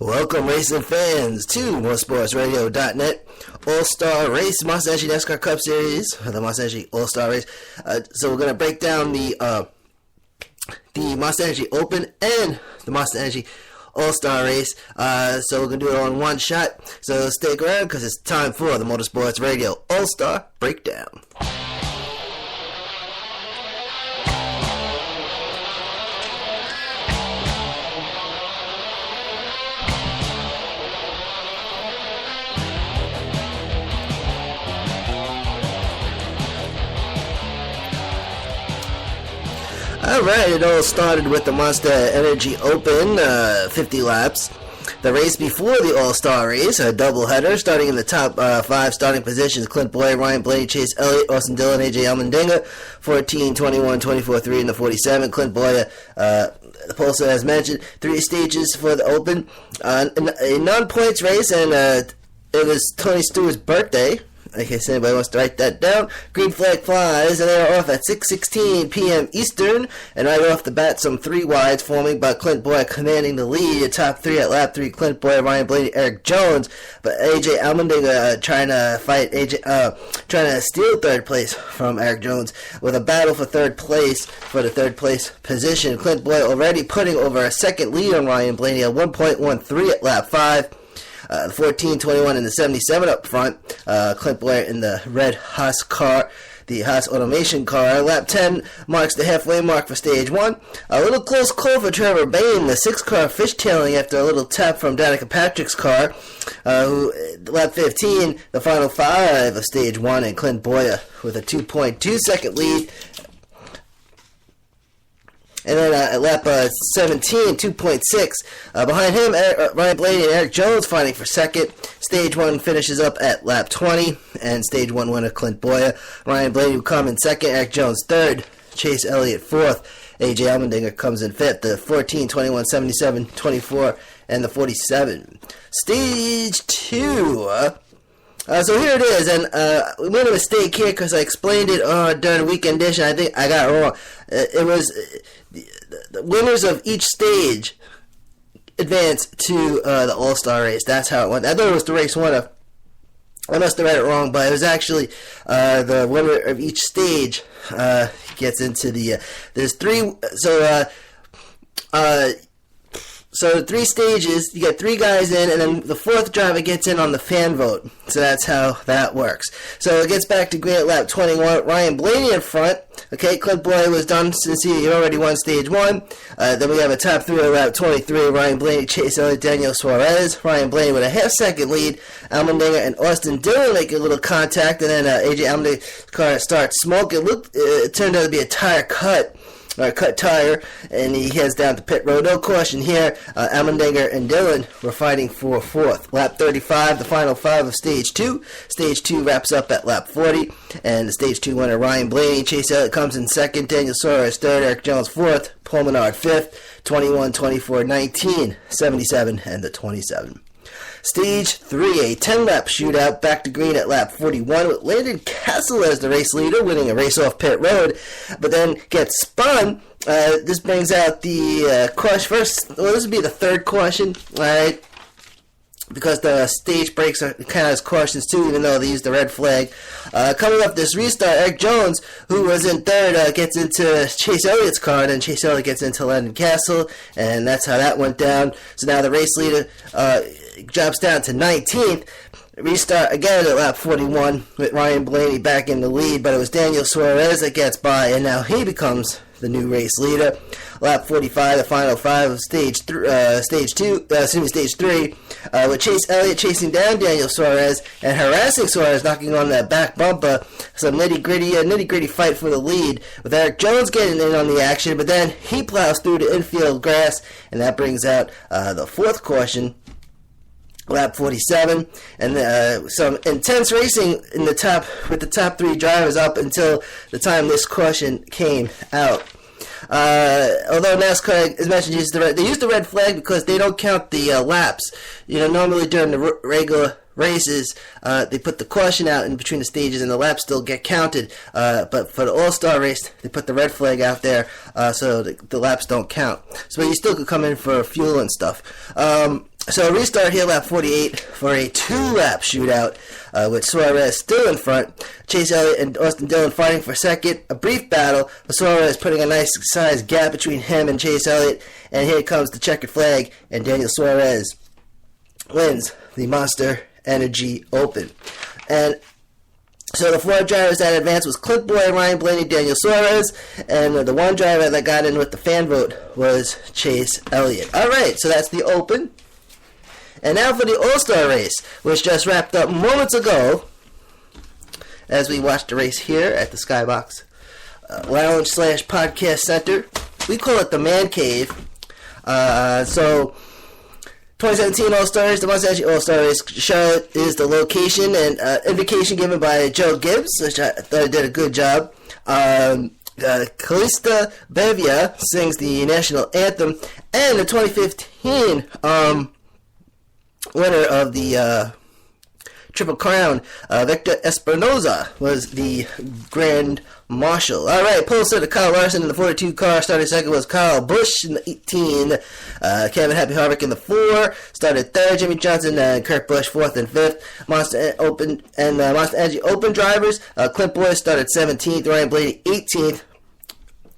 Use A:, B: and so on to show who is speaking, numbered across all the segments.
A: Welcome, racing fans, to motorsportsradio.net All-Star Race Monster Energy NASCAR Cup Series, the Monster Energy All-Star Race. So we're going to break down the Monster Energy Open and the Monster Energy All-Star Race. So we're going to do it all in one shot. So stick around because it's time for the Motorsports Radio All-Star Breakdown. Alright, it all started with the Monster Energy Open, 50 laps. The race before the All-Star Race, a doubleheader, starting in the top 5 starting positions: Clint Bowyer, Ryan Blaney, Chase Elliott, Austin Dillon, AJ Allmendinger, 14, 21, 24, 3 in the 47. Clint Bowyer, the pollster as mentioned, 3 stages for the Open. A non-points race, and it was Tony Stewart's birthday. In case anybody wants to write that down. Green flag flies, and they are off at 6:16 p.m. Eastern. And right off the bat, some 3 wides forming by Clint Bowyer commanding the lead. At top 3 at lap 3, Clint Bowyer, Ryan Blaney, Eric Jones. But AJ Allmendinger trying to fight trying to steal third place from Eric Jones with a battle for third place for the third place position. Clint Bowyer already putting over a second lead on Ryan Blaney at 1.13 at lap 5. The 14, 21, and the 77 up front. Clint Bowyer in the red Haas car, the Haas Automation car. Lap 10 marks the halfway mark for stage 1. A little close call for Trevor Bayne, the 6 car fishtailing after a little tap from Danica Patrick's car. Lap 15, the final 5 of stage 1, and Clint Bowyer with a 2.2 second lead. And then at lap 17, 2.6. Behind him, Ryan Blaney and Eric Jones fighting for second. Stage 1 finishes up at lap 20. And stage 1 winner, Clint Bowyer. Ryan Blaney will come in second. Eric Jones third. Chase Elliott fourth. AJ Allmendinger comes in fifth. The 14, 21, 77, 24, and the 47. Stage 2. So here it is, and we made a mistake here because I explained it during the weekend edition. I think I got it wrong. It was the winners of each stage advance to the All-Star Race. That's how it went. I thought it was the race winner. I must have read it wrong, but it was actually the winner of each stage gets into the. There's 3. So 3 stages, you get 3 guys in, and then the 4th driver gets in on the fan vote. So that's how that works. So it gets back to green at lap 21. Ryan Blaney in front. Okay, Clint Bowyer was done since he already won stage 1. Then we have a top 3 at lap 23. Ryan Blaney, Chase Elliott, Daniel Suarez. Ryan Blaney with a half-second lead. Allmendinger and Austin Dillon make a little contact, and then AJ Allmendinger's car starts smoking. It turned out to be a tire cut. Cut tire, and he heads down to pit road. No caution here. Allmendinger and Dillon were fighting for 4th. Lap 35, the final 5 of Stage 2. Stage 2 wraps up at lap 40, and the Stage 2 winner, Ryan Blaney. Chase Elliott comes in 2nd, Daniel Suarez 3rd, Eric Jones 4th, Paul Menard 5th, 21, 24, 19, 77, and the 27. Stage 3, a 10-lap shootout, back to green at lap 41, with Landon Cassill as the race leader, winning a race off pit road, but then gets spun. This brings out the caution first. Well, this would be the 3rd caution, alright, because the stage breaks are kind of as cautions too, even though they use the red flag. Coming up this restart, Eric Jones, who was in 3rd, gets into Chase Elliott's car, and then Chase Elliott gets into Landon Cassill, and that's how that went down. So now the race leader drops down to 19th. Restart again at lap 41 with Ryan Blaney back in the lead, but it was Daniel Suarez that gets by, and now he becomes the new race leader. Lap 45, the final 5 of stage 3, with Chase Elliott chasing down Daniel Suarez and harassing Suarez, knocking on that back bumper. Some nitty-gritty fight for the lead, with Eric Jones getting in on the action, but then he plows through the infield grass, and that brings out the 4th caution. Lap 47, and some intense racing in the top with the top 3 drivers up until the time this caution came out. Although NASCAR, as mentioned, they use the red flag because they don't count the laps. Normally during the regular races, they put the caution out in between the stages and the laps still get counted. But for the All-Star race, they put the red flag out there so the laps don't count. So you still could come in for fuel and stuff. So restart here, lap 48 for a 2-lap shootout with Suarez still in front. Chase Elliott and Austin Dillon fighting for second. A brief battle, with Suarez putting a nice sized gap between him and Chase Elliott. And here comes the checkered flag, and Daniel Suarez wins the Monster Energy Open. And so the 4 drivers that advanced was Clint Bowyer, Ryan Blaney, Daniel Suarez, and the 1 driver that got in with the fan vote was Chase Elliott. All right, so that's the Open. And now for the All-Star race, which just wrapped up moments ago as we watched the race here at the Skybox Lounge / Podcast Center. We call it the Man Cave. So 2017 All-Stars, the Monster Energy All-Star race. Charlotte is the location, and invocation given by Joe Gibbs, which I thought did a good job. Calista Bevia sings the national anthem, and the 2015 winner of the Triple Crown, Victor Espinoza, was the Grand Marshal. All right, pole started Kyle Larson in the 42 car. Started second was Kyle Busch in the 18. Kevin Happy Harvick in the 4. Started third, Jimmy Johnson and Kurt Busch fourth and fifth. Monster Open and Monster Energy Open drivers. Clint Bowyer started 17th. Ryan Blaney 18th.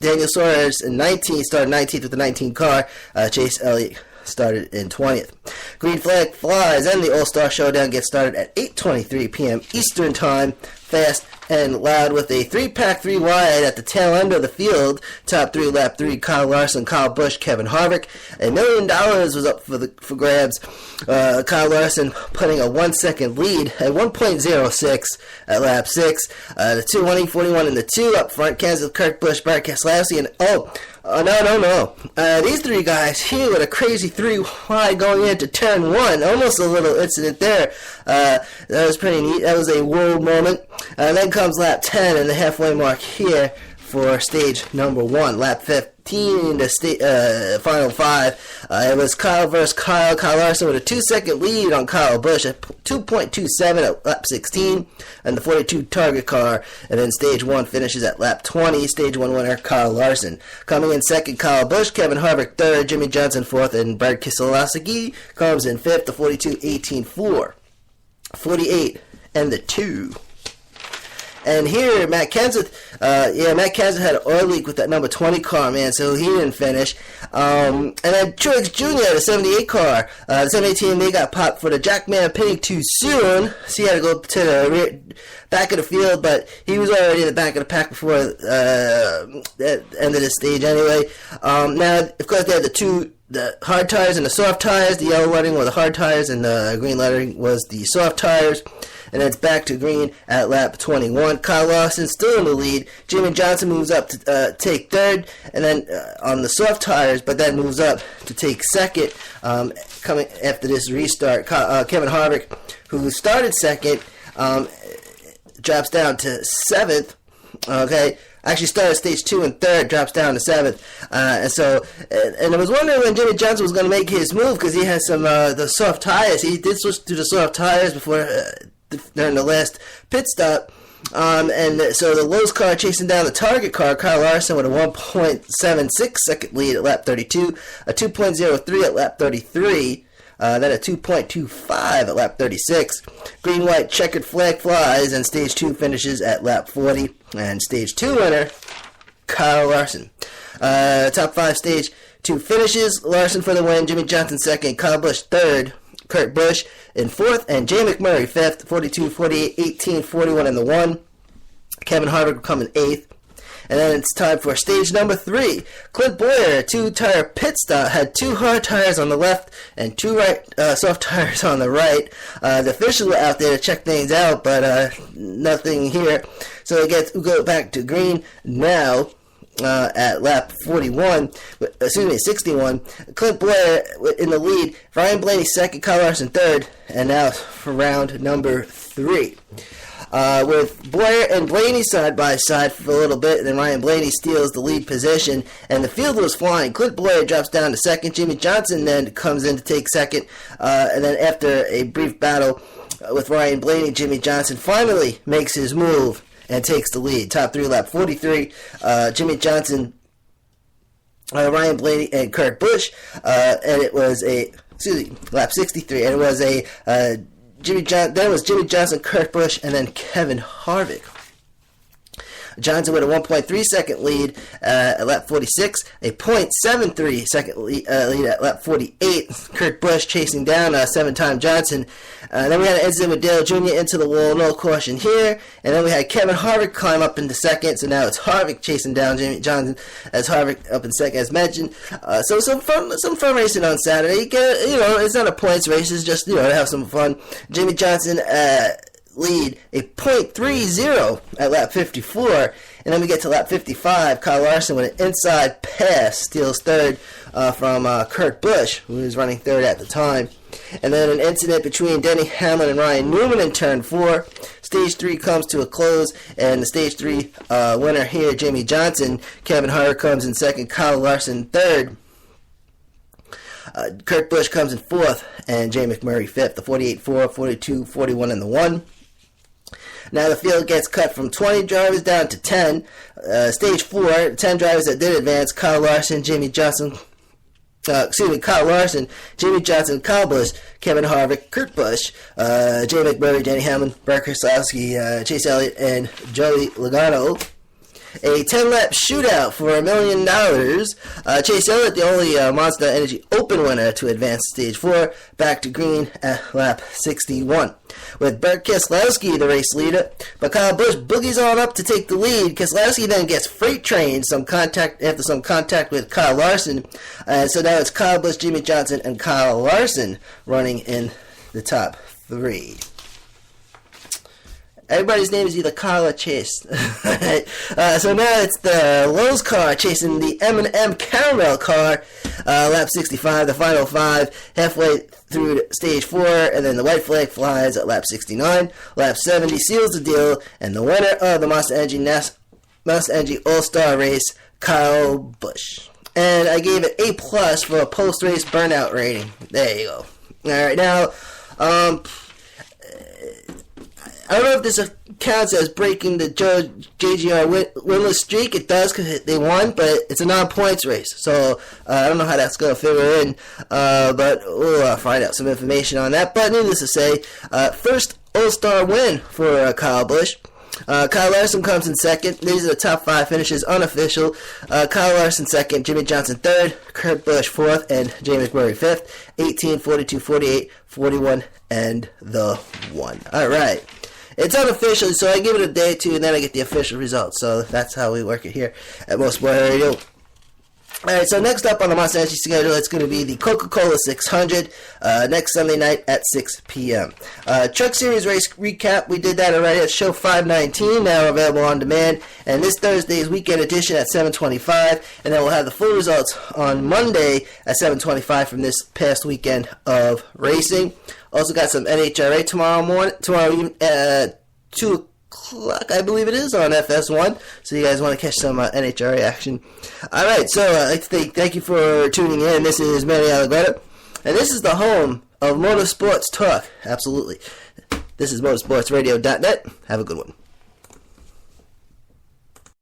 A: Daniel Suarez in 19th. Started 19th with the 19 car. Chase Elliott started in 20th. Green flag flies, and the All-Star Showdown gets started at 8:23 p.m. Eastern Time. Fast and loud with a 3-pack 3 wide at the tail end of the field. Top 3, lap 3, Kyle Larson, Kyle Busch, Kevin Harvick. $1 million was up for grabs. Kyle Larson putting a 1-second lead at 1.06 at lap 6. The 2, 141 in the 2 up front. Kansas, Kurt Busch, Bart Keselowski, and no. These 3 guys here with a crazy 3 wide going into turn 1. Almost a little incident there. That was pretty neat. That was a world moment. Then comes lap 10 and the halfway mark here for stage number 1. Lap 15 to final 5. It was Kyle versus Kyle. Kyle Larson with a 2-second lead on Kyle Busch at 2.27 at lap 16. And the 42 target car. And then stage 1 finishes at lap 20. Stage 1 winner Kyle Larson. Coming in second, Kyle Busch. Kevin Harvick third. Jimmy Johnson fourth. And Brad Keselowski comes in fifth. The 42 18-4. 48 and the 2. And here, Matt Kenseth had an oil leak with that number 20 car, man, so he didn't finish. And then Truex Jr., the 78 car, the 78 team, they got popped for the Jackman pitting too soon, so he had to go to the back of the field, but he was already in the back of the pack before the end of the stage anyway. Now, of course, they had the hard tires and the soft tires. The yellow lettering were the hard tires, and the green lettering was the soft tires. And then it's back to green at lap 21. Kyle Larson still in the lead. Jimmy Johnson moves up to take third, and then on the soft tires, but then moves up to take second. Coming after this restart, Kevin Harvick, who started second, drops down to 7th. Okay. Actually started stage 2 and 3rd, drops down to 7th. And I was wondering when Jimmy Johnson was going to make his move, because he had some the soft tires. He did switch to the soft tires before during the last pit stop. And so the Lowe's car chasing down the target car, Kyle Larson, with a 1.76 second lead at lap 32, a 2.03 at lap 33, then a 2.25 at lap 36. Green-white checkered flag flies, and stage 2 finishes at lap 40. And stage 2 winner, Kyle Larson. Top 5 stage 2 finishes. Larson for the win, Jimmy Johnson second, Kyle Busch third, Kurt Busch in 4th, and Jay McMurray 5th, 42, 48, 18, 41 in the 1. Kevin Harvick coming 8th. And then it's time for stage number 3. Clint Bowyer, a 2-tire pit stop, had 2 hard tires on the left and 2 soft tires on the right. The officials were out there to check things out, but nothing here. So we go back to green now. At lap 61, 61, Clint Bowyer in the lead, Ryan Blaney second, Kyle Larson third, and now for round number 3. With Bowyer and Blaney side by side for a little bit, and then Ryan Blaney steals the lead position, and the field was flying. Clint Bowyer drops down to second, Jimmy Johnson then comes in to take second, and then after a brief battle with Ryan Blaney, Jimmy Johnson finally makes his move and takes the lead. Top 3, lap 43. Jimmy Johnson, Ryan Blaney, and Kurt Busch. And it was a lap 63, and it was then it was Jimmy Johnson, Kurt Busch, and then Kevin Harvick. Johnson with a 1.3 second lead at lap 46, a 0.73 second lead at lap 48. Kurt Busch chasing down 7-time Johnson. Then we had an incident with Dale Jr. into the wall, no caution here. And then we had Kevin Harvick climb up into second, so now it's Harvick chasing down Jimmy Johnson as Harvick up in second, as mentioned. So some fun racing on Saturday. It's not a points race, it's just to have some fun. Jimmy Johnson lead a 0.30 at lap 54, and then we get to lap 55. Kyle Larson with an inside pass steals third from Kurt Busch, who was running third at the time. And then an incident between Denny Hamlin and Ryan Newman in turn 4. Stage 3 comes to a close, and the stage 3 winner here, Jimmy Johnson. Kevin Harvick comes in second, Kyle Larson third. Kurt Busch comes in fourth, and Jay McMurray fifth. The 48-4, 42, 41, and the 1. Now the field gets cut from 20 drivers down to 10. Stage 4, 10 drivers that did advance: Kyle Larson, Jimmy Johnson, Kyle Johnson, Kyle Busch, Kevin Harvick, Kurt Busch, Jay McMurray, Denny Hamlin, Brad Keselowski, Chase Elliott, and Joey Logano. A 10-lap shootout for $1 million. Chase Elliott, the only Monster Energy Open winner to advance to Stage 4, back to green at lap 61. With Bert Keselowski the race leader, but Kyle Busch boogies on up to take the lead. Keselowski then gets freight trained after some contact with Kyle Larson. So now it's Kyle Busch, Jimmy Johnson, and Kyle Larson running in the top 3. Everybody's name is either Kyle or Chase. So now it's the Lowe's car chasing the M&M Caramel car. Lap 65, the final 5, halfway through stage 4, and then the white flag flies at lap 69. Lap 70 seals the deal, and the winner of the Monster Energy All-Star race, Kyle Busch. And I gave it A+ for a post-race burnout rating. There you go. Alright, now, I don't know if this counts as breaking the JGR winless streak. It does because they won, but it's a non-points race. So I don't know how that's going to figure in, but we'll find out some information on that. But needless to say, first All-Star win for Kyle Busch. Kyle Larson comes in second. These are the top 5 finishes, unofficial. Kyle Larson second, Jimmy Johnson third, Kurt Busch fourth, and Jay McMurray fifth. 18, 42, 48, 41, and the 1. All right. It's unofficial, so I give it a day or 2, and then I get the official results. So that's how we work it here at Motorsport Radio. Alright, so next up on the Monster Energy schedule, it's going to be the Coca-Cola 600 next Sunday night at 6 p.m. Truck Series race recap, we did that already at show 519, now available on demand. And this Thursday's weekend edition at 7:25, and then we'll have the full results on Monday at 7:25 from this past weekend of racing. Also got some NHRA tomorrow evening at 2 o'clock, I believe it is, on FS1. So you guys want to catch some NHRA action. Alright, so I'd like to thank you for tuning in. This is Manny Allegretto, and this is the home of Motorsports Talk. Absolutely. This is motorsportsradio.net. Have a good one.